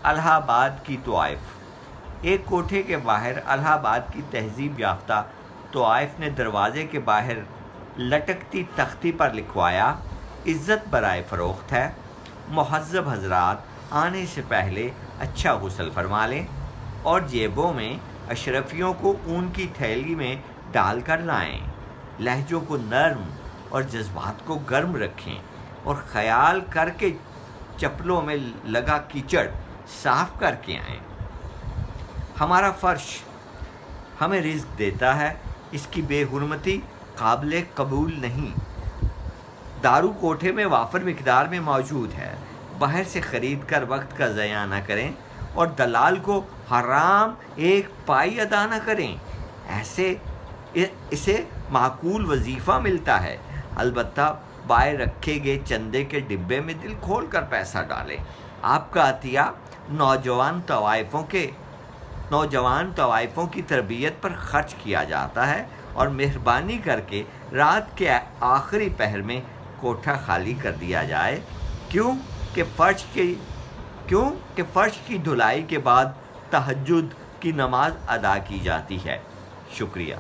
الہ آباد کی طوائف۔ ایک کوٹھے کے باہر الہ آباد کی تہذیب یافتہ طوائف نے دروازے کے باہر لٹکتی تختی پر لکھوایا، عزت برائے فروخت ہے، مہذب حضرات آنے سے پہلے اچھا غسل فرما لیں اور جیبوں میں اشرفیوں کو اون کی تھیلی میں ڈال کر لائیں، لہجوں کو نرم اور جذبات کو گرم رکھیں اور خیال کر کے چپلوں میں لگا کیچڑ صاف کر کے آئیں۔ ہمارا فرش ہمیں رزق دیتا ہے، اس کی بے حرمتی قابل قبول نہیں۔ دارو کوٹھے میں وافر مقدار میں موجود ہے، باہر سے خرید کر وقت کا ضیاع نہ کریں اور دلال کو حرام ایک پائی ادا نہ کریں، اسے معقول وظیفہ ملتا ہے، البتہ باہر رکھے گئے چندے کے ڈبے میں دل کھول کر پیسہ ڈالیں۔ آپ کا عطیہ نوجوان طوائفوں کی تربیت پر خرچ کیا جاتا ہے اور مہربانی کر کے رات کے آخری پہر میں کوٹھا خالی کر دیا جائے، کیوں کہ فرش کی دھلائی کے بعد تہجد کی نماز ادا کی جاتی ہے۔ شکریہ۔